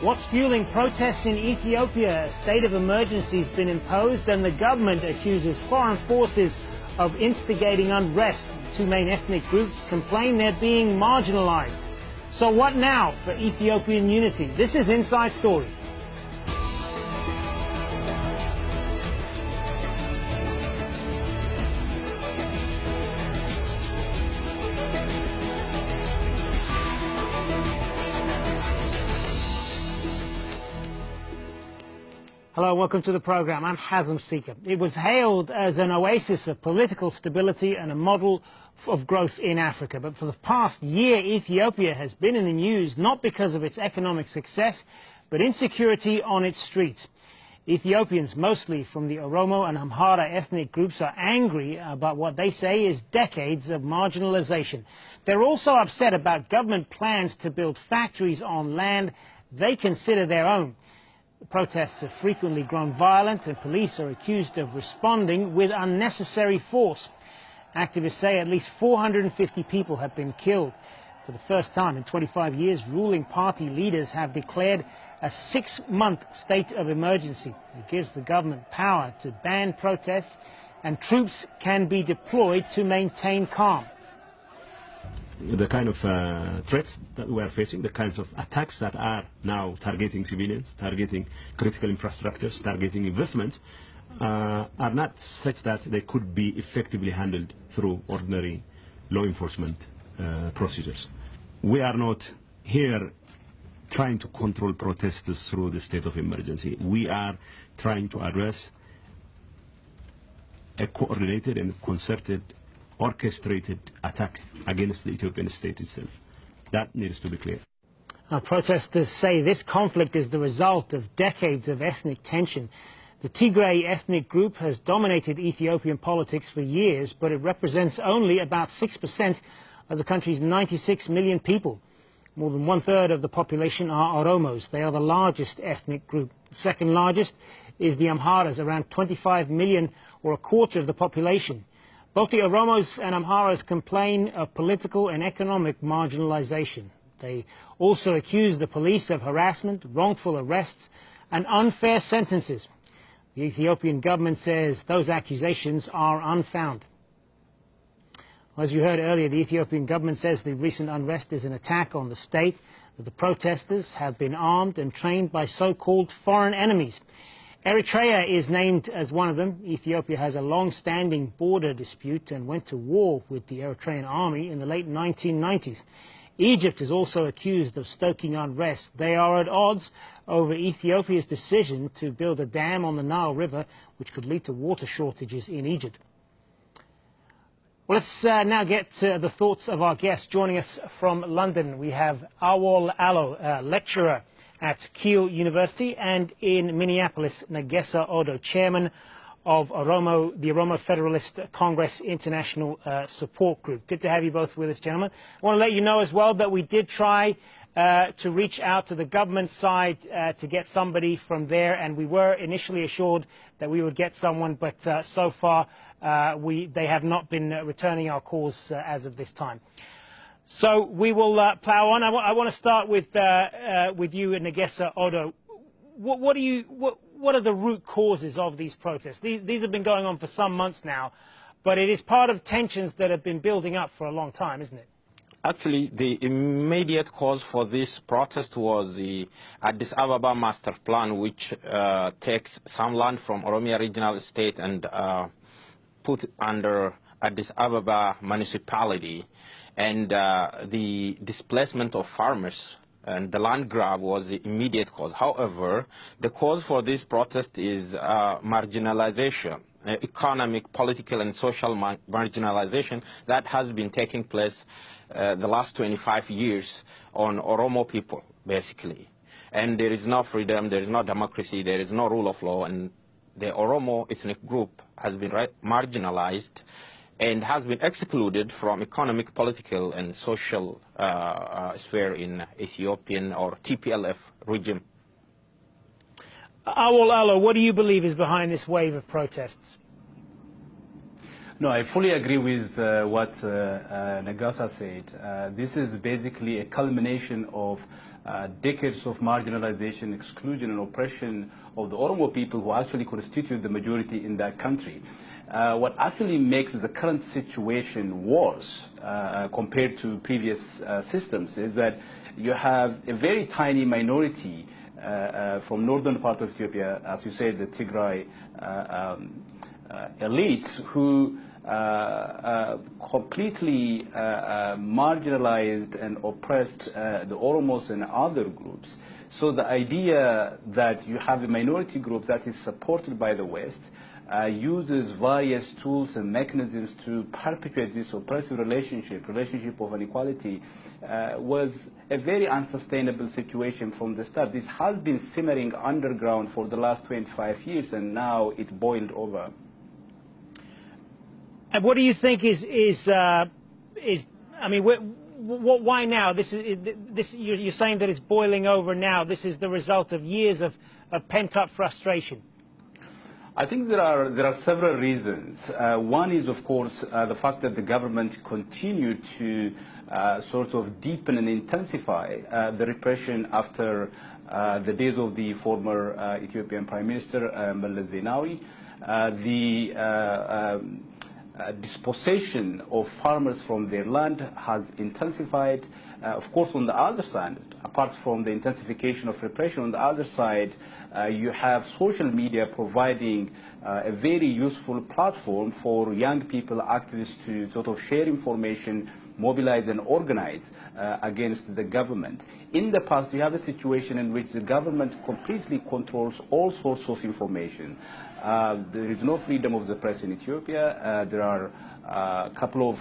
What's fueling protests in Ethiopia? A state of emergency has been imposed and the government accuses foreign forces of instigating unrest. Two main ethnic groups complain they're being marginalized. So what now for Ethiopian unity? This is Inside Story. Hello, welcome to the program. I'm Hazem Seeker. It was hailed as an oasis of political stability and a model of growth in Africa. But for the past year, Ethiopia has been in the news not because of its economic success, but insecurity on its streets. Ethiopians, mostly from the Oromo and Amhara ethnic groups, are angry about what they say is decades of marginalization. They're also upset about government plans to build factories on land they consider their own. The protests have frequently grown violent and police are accused of responding with unnecessary force. Activists say at least 450 people have been killed. For the first time in 25 years, ruling party leaders have declared a 6-month state of emergency. It gives the government power to ban protests and troops can be deployed to maintain calm. The kind of threats that we are facing, the kinds of attacks that are now targeting civilians, targeting critical infrastructures, targeting investments, are not such that they could be effectively handled through ordinary law enforcement procedures. We are not here trying to control protesters through the state of emergency. We are trying to address a coordinated and concerted orchestrated attack against the Ethiopian state itself. That needs to be clear. Now, protesters say this conflict is the result of decades of ethnic tension. The Tigray ethnic group has dominated Ethiopian politics for years, but it represents only about 6% of the country's 96 million people. More than 1/3 of the population are Oromos. They are the largest ethnic group. The second largest is the Amharas, around 25 million, or a quarter of the population. Both the Oromos and Amharas complain of political and economic marginalization. They also accuse the police of harassment, wrongful arrests, and unfair sentences. The Ethiopian government says those accusations are unfounded. As you heard earlier, the Ethiopian government says the recent unrest is an attack on the state, that the protesters have been armed and trained by so-called foreign enemies. Eritrea is named as one of them. Ethiopia has a long-standing border dispute and went to war with the Eritrean army in the late 1990s. Egypt is also accused of stoking unrest. They are at odds over Ethiopia's decision to build a dam on the Nile River, which could lead to water shortages in Egypt. Well, let's now get to the thoughts of our guests. Joining us from London, we have Awol Allo, lecturer at Keele University, and in Minneapolis, Negesa Odo, chairman of the Oromo Federalist Congress International Support Group. Good to have you both with us, gentlemen. I want to let you know as well that we did try to reach out to the government side to get somebody from there, and we were initially assured that we would get someone, but so far they have not been returning our calls as of this time. So we will plow on. I want to start with you, Negesa Odo. What are the root causes of these protests? These have been going on for some months now, but it is part of tensions that have been building up for a long time, isn't it? Actually, the immediate cause for this protest was the Addis Ababa Master Plan, which takes some land from Oromia Regional Estate and put under Addis Ababa municipality. And the displacement of farmers and the land grab was the immediate cause. However, the cause for this protest is marginalization, economic, political, and social marginalization that has been taking place the last 25 years on Oromo people, basically. And there is no freedom, there is no democracy, there is no rule of law, and the Oromo ethnic group has been marginalized and has been excluded from economic, political, and social sphere in Ethiopian or TPLF regime. Awol Allo, what do you believe is behind this wave of protests? No, I fully agree with what Negesa said. This is basically a culmination of decades of marginalization, exclusion, and oppression of the Oromo people who actually constitute the majority in that country. What actually makes the current situation worse compared to previous systems is that you have a very tiny minority from northern part of Ethiopia, as you say, the Tigray elite, who completely marginalized and oppressed the Oromos and other groups. So the idea that you have a minority group that is supported by the West uses various tools and mechanisms to perpetuate this oppressive relationship of inequality was a very unsustainable situation from the start. This has been simmering underground for the last 25 years, and now it boiled over. And what do you think is I mean, why now? You're saying that it's boiling over now. This is the result of years of pent-up frustration. I think there are several reasons. One is, of course, the fact that the government continued to sort of deepen and intensify the repression after the days of the former Ethiopian Prime Minister Meles Zenawi. Dispossession of farmers from their land has intensified. Of course, on the other side, apart from the intensification of repression, on the other side, you have social media providing a very useful platform for young people, activists, to sort of share information, mobilize and organize against the government. In the past, you have a situation in which the government completely controls all sorts of information. There is no freedom of the press in Ethiopia. There are a couple of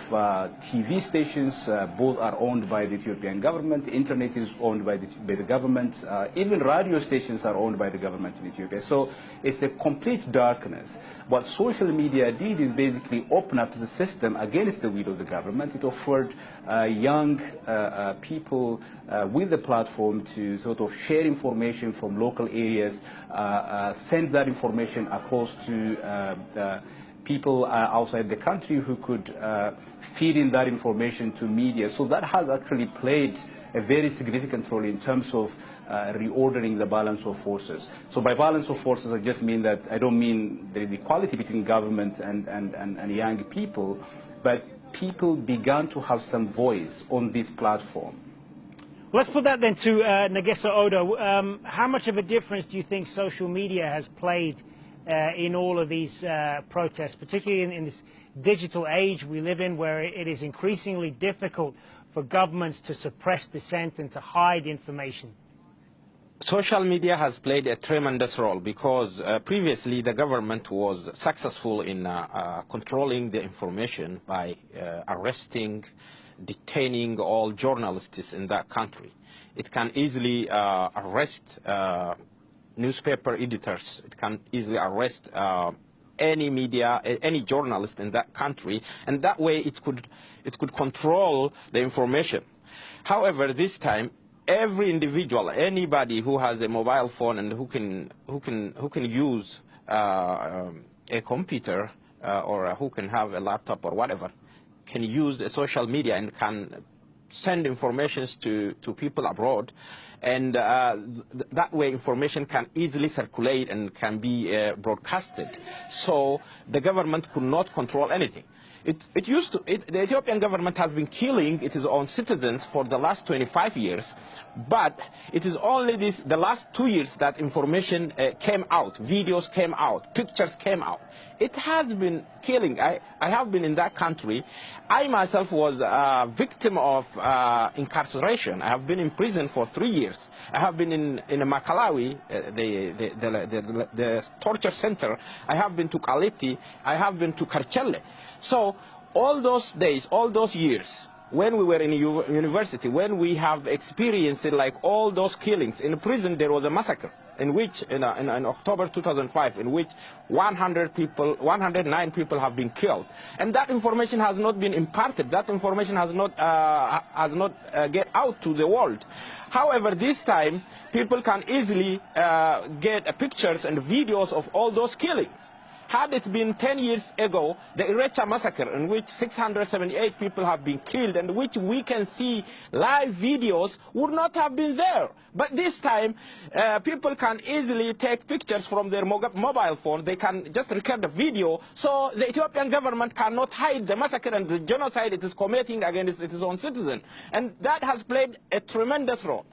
TV stations, both are owned by the Ethiopian government. Internet is owned by the government. Even radio stations are owned by the government in Ethiopia. So it's a complete darkness. What social media did is basically open up the system against the will of the government. It offered young people with the platform to sort of share information from local areas, send that information across to people outside the country who could feed in that information to media. So that has actually played a very significant role in terms of reordering the balance of forces. So by balance of forces, I just mean that I don't mean there is equality between government and young people, but people began to have some voice on this platform. Let's put that then to Negesa Odo. How much of a difference do you think social media has played in all of these protests, particularly in this digital age we live in, where it is increasingly difficult for governments to suppress dissent and to hide information? Social media has played a tremendous role because previously the government was successful in controlling the information by arresting, detaining all journalists in that country. It can easily arrest newspaper editors. It can easily arrest any media, any journalist in that country, and that way it could control the information. However, this time, every individual, anybody who has a mobile phone and who can use a computer or who can have a laptop or whatever, can use a social media and can send informations to people abroad, and that way information can easily circulate and can be broadcasted. So the government could not control anything. The Ethiopian government has been killing its own citizens for the last 25 years, but it is only the last 2 years that information came out, videos came out, pictures came out. It has been killing. I have been in that country. I myself was a victim of incarceration. I have been in prison for 3 years. I have been in Makalawi, the torture center. I have been to Kaliti. I have been to Karchelle. So all those days, all those years, when we were in university, when we have experienced like all those killings, in prison there was a massacre in which, in October 2005, in which 109 people have been killed. And that information has not been imparted. That information has not get out to the world. However, this time, people can easily get pictures and videos of all those killings. Had it been 10 years ago, the Eritrea massacre, in which 678 people have been killed, and which we can see live videos, would not have been there. But this time, people can easily take pictures from their mobile phone. They can just record the video, so the Ethiopian government cannot hide the massacre and the genocide it is committing against its own citizens. And that has played a tremendous role.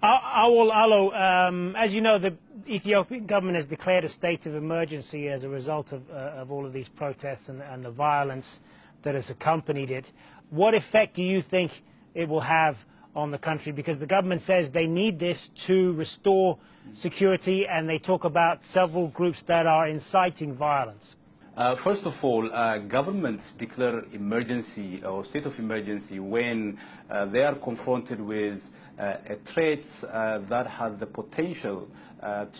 Awol Alo, as you know, the Ethiopian government has declared a state of emergency as a result of all of these protests and the violence that has accompanied it. What effect do you think it will have on the country? Because the government says they need this to restore security, and they talk about several groups that are inciting violence. First of all, governments declare emergency or state of emergency when they are confronted with threats that have the potential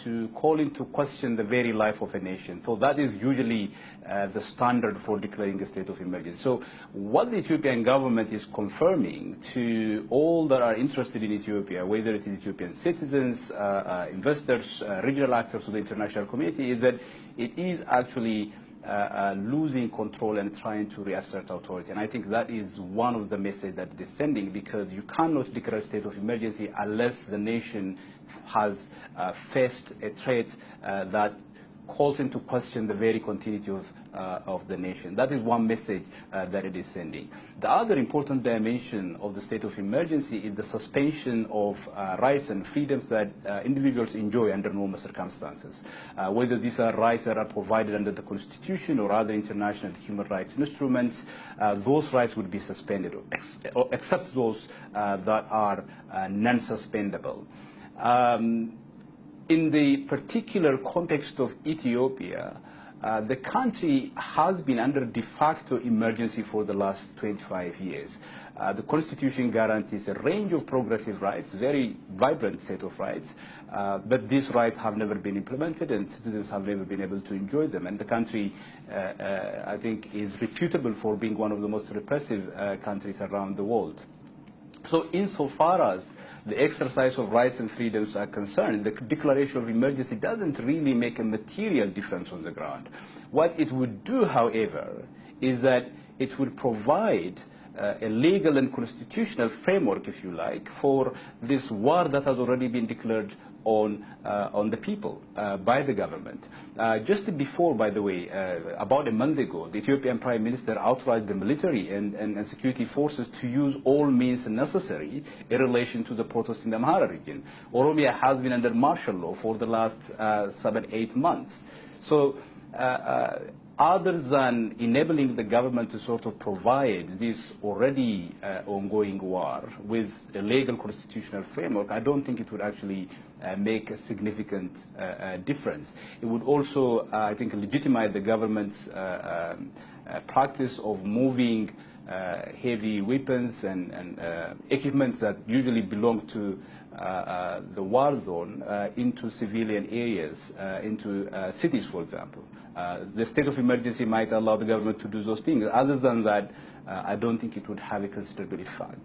to call into question the very life of a nation. So that is usually the standard for declaring a state of emergency. So what the Ethiopian government is confirming to all that are interested in Ethiopia, whether it is Ethiopian citizens, investors, regional actors, or the international community, is that it is actually losing control and trying to reassert authority. And I think that is one of the messages that it is sending, because you cannot declare a state of emergency unless the nation has faced a threat that calls into question the very continuity of the nation. That is one message that it is sending. The other important dimension of the state of emergency is the suspension of rights and freedoms that individuals enjoy under normal circumstances. Whether these are rights that are provided under the Constitution or other international human rights instruments, those rights would be suspended, except those that are non-suspendable. In the particular context of Ethiopia, the country has been under de facto emergency for the last 25 years. The Constitution guarantees a range of progressive rights, very vibrant set of rights, but these rights have never been implemented and citizens have never been able to enjoy them. And the country, I think, is reputable for being one of the most repressive countries around the world. So insofar as the exercise of rights and freedoms are concerned, the declaration of emergency doesn't really make a material difference on the ground. What it would do, however, is that it would provide a legal and constitutional framework, if you like, for this war that has already been declared on the people by the government. Just before, by the way, about a month ago, the Ethiopian Prime Minister authorized the military and security forces to use all means necessary in relation to the protests in the Amhara region. Oromia has been under martial law for the last 7-8 months. So other than enabling the government to sort of provide this already ongoing war with a legal constitutional framework, I don't think it would actually make a significant difference. It would also, I think, legitimize the government's practice of moving heavy weapons and equipment that usually belong to the war zone into civilian areas, into cities, for example. The state of emergency might allow the government to do those things. Other than that, I don't think it would have a considerable effect.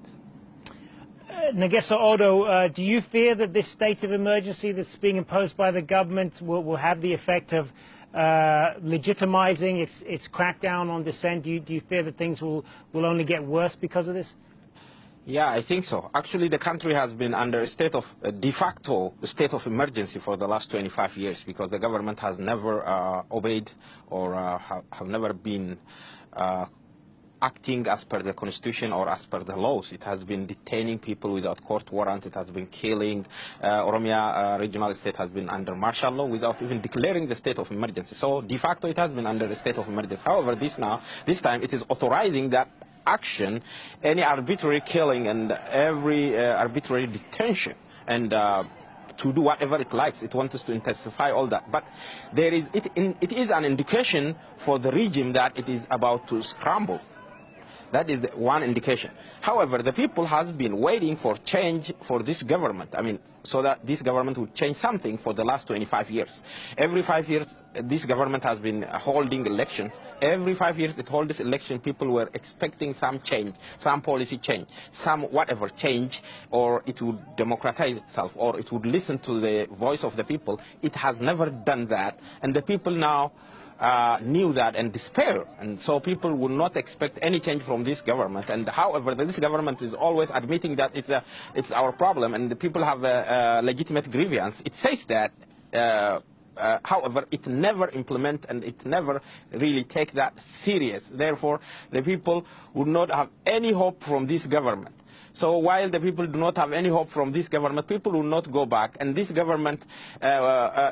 Nageso Odo, do you fear that this state of emergency that's being imposed by the government will have the effect of legitimizing its crackdown on dissent? Do you fear that things will only get worse because of this? Yeah, I think so. Actually, the country has been under a state of de facto state of emergency for the last 25 years because the government has never obeyed or have never been acting as per the constitution or as per the laws. It has been detaining people without court warrant. It has been killing. Oromia regional state has been under martial law without even declaring the state of emergency. So de facto it has been under a state of emergency. However, this time it is authorizing that action, any arbitrary killing and every arbitrary detention, and to do whatever it likes. It wants us to intensify all that. But it is an indication for the regime that it is about to scramble. That is the one indication. However, the people has been waiting for change for this government. I mean, so that this government would change something for the last 25 years. Every 5 years, this government has been holding elections. Every 5 years it holds this election, people were expecting some change, some policy change, some whatever change, or it would democratize itself, or it would listen to the voice of the people. It has never done that, and the people now knew that and despair, and so people will not expect any change from this government. And however, this government is always admitting that it's our problem, and the people have a legitimate grievance. It says that. However, it never implement, and it never really take that serious. Therefore, the people would not have any hope from this government. So while the people do not have any hope from this government, people will not go back. And this government,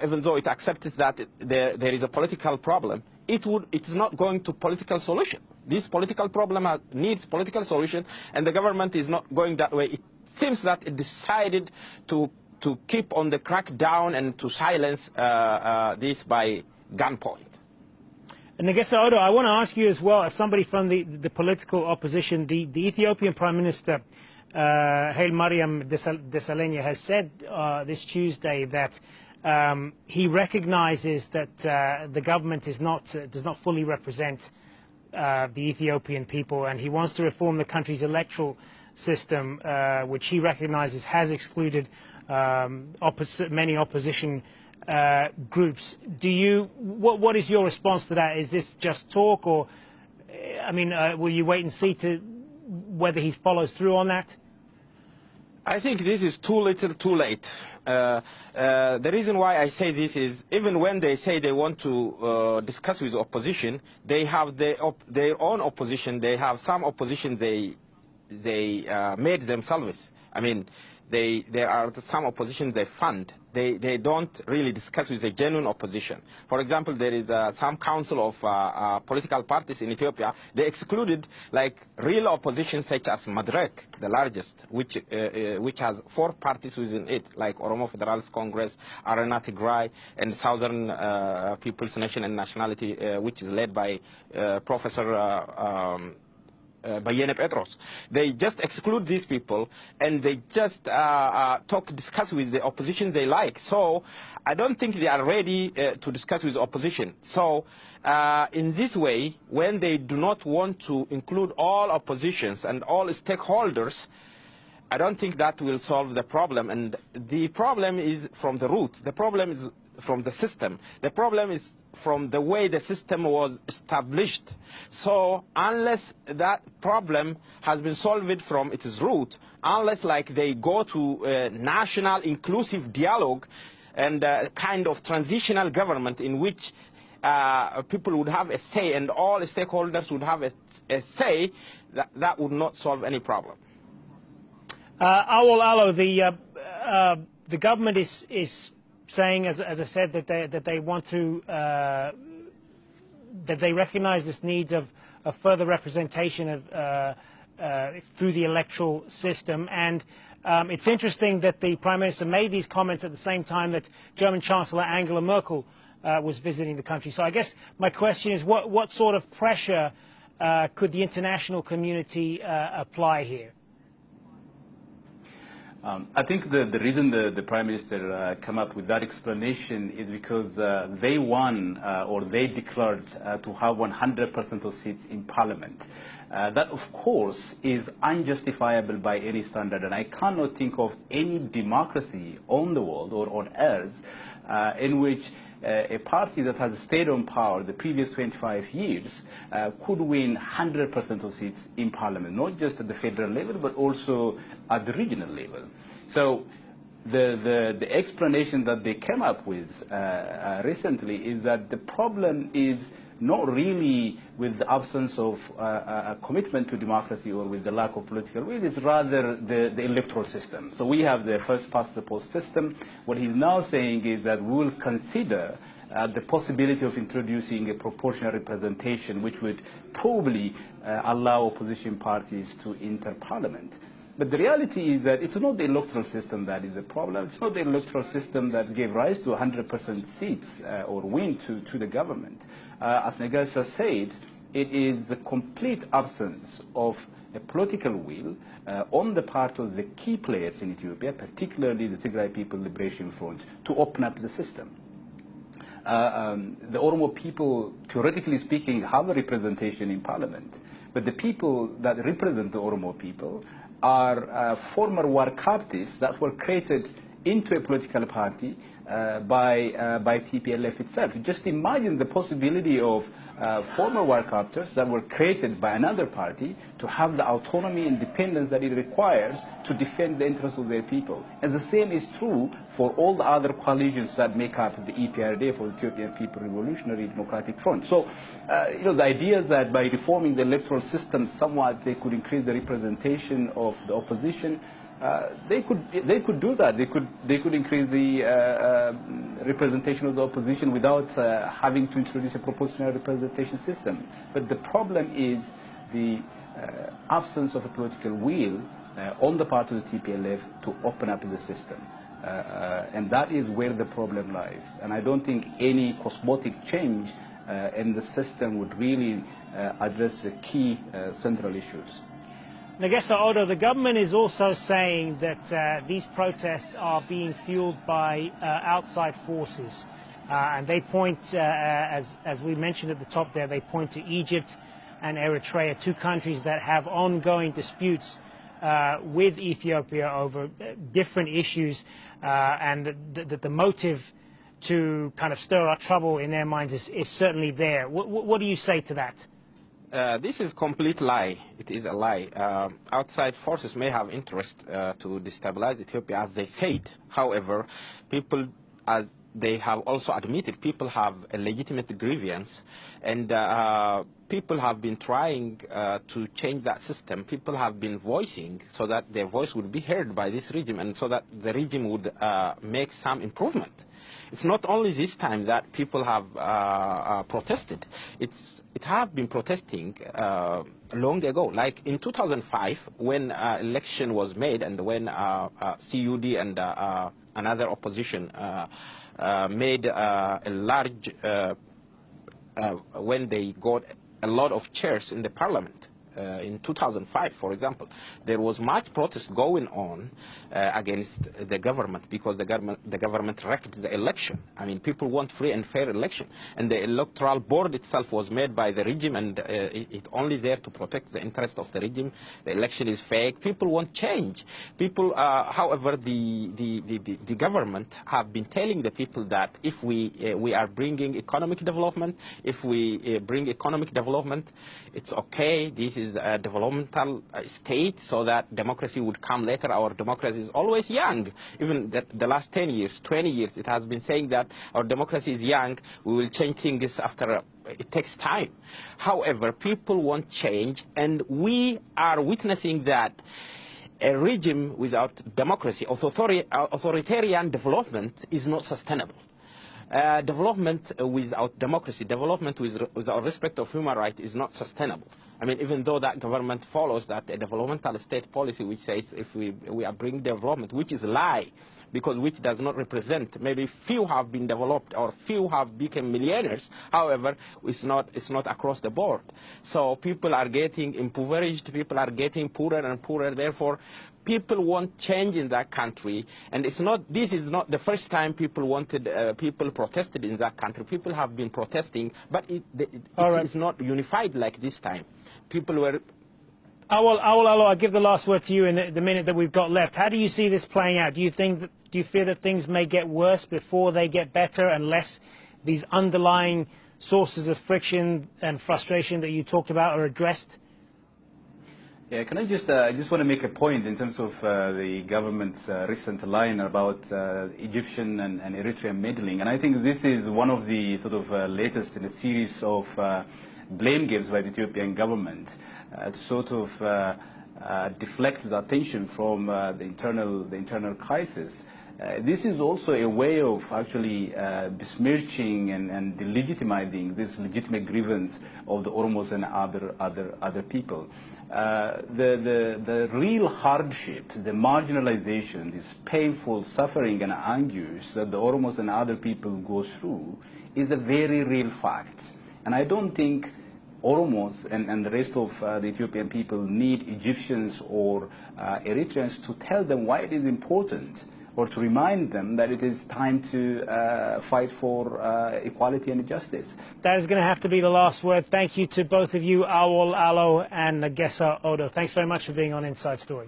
even though it accepts that there is a political problem, it's not going to political solution. This political problem needs political solution, and the government is not going that way. It seems that it decided to keep on the crackdown and to silence this by gunpoint. And I guess, Odo, I want to ask you as well, as somebody from the political opposition, the Ethiopian Prime Minister, Haile Mariam Desalegn, has said this Tuesday that he recognizes that the government does not fully represent the Ethiopian people, and he wants to reform the country's electoral system, which he recognizes has excluded many opposition groups. What is your response to that? Is this just talk, or I mean, will you wait and see whether he follows through on that? I think this is too little, too late. The reason why I say this is, even when they say they want to discuss with opposition, they have their own opposition. They have some opposition they made themselves. I mean, there are some opposition they fund. They don't really discuss with the genuine opposition. For example, there is some council of political parties in Ethiopia. They excluded like real opposition such as Madrek, the largest, which has 4 parties within it, like Oromo Federalist Congress, Arena Tigray, and Southern People's Nation and Nationality, which is led by Professor Bayene Petros. They just exclude these people, and they just discuss with the opposition they like. So I don't think they are ready to discuss with the opposition. So in this way, when they do not want to include all oppositions and all stakeholders, I don't think that will solve the problem. And the problem is from the root. The problem is from the system. The problem is from the way the system was established. So unless that problem has been solved from its root, unless like they go to a national inclusive dialogue and a kind of transitional government in which people would have a say and all stakeholders would have a say, that would not solve any problem. Awal Allo, the government is saying, as I said, that they want to that they recognise this need of further representation of through the electoral system, and it's interesting that the Prime Minister made these comments at the same time that German Chancellor Angela Merkel was visiting the country. So I guess my question is, what sort of pressure could the international community apply here? I think the reason the Prime Minister came up with that explanation is because they won or they declared to have 100% of seats in Parliament. That, of course, is unjustifiable by any standard, and I cannot think of any democracy on the world or on earth in which a party that has stayed on power the previous 25 years could win 100% of seats in Parliament, not just at the federal level, but also at the regional level. So the explanation that they came up with recently is that the problem is not really with the absence of a commitment to democracy or with the lack of political will, it's rather the electoral system. So we have the first past the post system. What he's now saying is that we will consider the possibility of introducing a proportional representation, which would probably allow opposition parties to enter parliament. But the reality is that it's not the electoral system that is the problem. It's not the electoral system that gave rise to 100% seats or win to the government. As Negasa said, it is the complete absence of a political will on the part of the key players in Ethiopia, particularly the Tigray People Liberation Front, to open up the system. The Oromo people, theoretically speaking, have a representation in parliament, but the people that represent the Oromo people are former war captives that were created into a political party by TPLF itself. Just imagine the possibility of former war captors that were created by another party to have the autonomy and independence that it requires to defend the interests of their people. And the same is true for all the other coalitions that make up the EPRDF, or Ethiopian People Revolutionary Democratic Front. So, the idea is that by reforming the electoral system somewhat, they could increase the representation of the opposition. They could do that. They could increase the representation of the opposition without having to introduce a proportional representation system. But the problem is the absence of a political will on the part of the TPLF to open up the system. And that is where the problem lies. And I don't think any cosmetic change in the system would really address the key central issues. Nagesa Odo, the government is also saying that these protests are being fueled by outside forces. And they point, as we mentioned at the top there, they point to Egypt and Eritrea, two countries that have ongoing disputes with Ethiopia over different issues, and the motive to kind of stir up trouble in their minds is certainly there. What do you say to that? This is complete lie. It is a lie. Outside forces may have interest to destabilize Ethiopia, as they said. However, people, as they have also admitted, people have a legitimate grievance, and people have been trying to change that system. People have been voicing so that their voice would be heard by this regime, and so that the regime would make some improvement. It's not only this time that people have protested. It have been protesting long ago. Like in 2005, when election was made, and when CUD and another opposition made a large, when they got a lot of chairs in the parliament. In 2005, for example, there was much protest going on against the government, because the government wrecked the election. I mean, people want free and fair election, and the electoral board itself was made by the regime, and it's only there to protect the interest of the regime. The election is fake. People want change. People, however, the government have been telling the people that if we are bringing economic development, if we bring economic development, it's okay. This is a developmental state, so that democracy would come later. Our democracy is always young. Even the last 10 years, 20 years, it has been saying that our democracy is young. We will change things after. It takes time. However, people want change, and we are witnessing that a regime without democracy, authoritarian development, is not sustainable. Development without democracy, development without respect of human rights is not sustainable. I mean, even though that government follows that a developmental state policy which says if we are bringing development, which is a lie, because which does not represent, maybe few have been developed or few have become millionaires. However, it's not across the board. So people are getting impoverished, people are getting poorer and poorer. Therefore, people want change in that country, and this is not the first time people protested in that country. People have been protesting, but it is not unified like this time. People were. I'll give the last word to you in the minute that we've got left. How do you see this playing out? Do you fear that things may get worse before they get better, unless these underlying sources of friction and frustration that you talked about are addressed? Yeah, can I just want to make a point in terms of the government's recent line about Egyptian and Eritrean meddling, and I think this is one of the sort of latest in a series of blame games by the Ethiopian government to sort of deflect the attention from the internal crisis. This is also a way of actually besmirching and delegitimizing this legitimate grievance of the Oromos and other people. The real hardship, the marginalization, this painful suffering and anguish that the Oromos and other people go through is a very real fact. And I don't think Oromos and the rest of the Ethiopian people need Egyptians or Eritreans to tell them why it is important, or to remind them that it is time to fight for equality and justice. That is going to have to be the last word. Thank you to both of you, Awol Alo and Nagesa Odo. Thanks very much for being on Inside Story.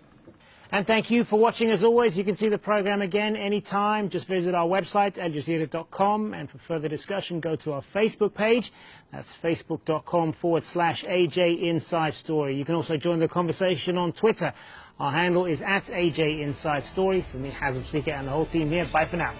And thank you for watching. As always, you can see the program again anytime. Just visit our website, aljazeera.com, and for further discussion, go to our Facebook page. That's facebook.com/AJ Inside Story. You can also join the conversation on Twitter. Our handle is @AJ Inside Story. From me, Hazem Sika, and the whole team here, bye for now.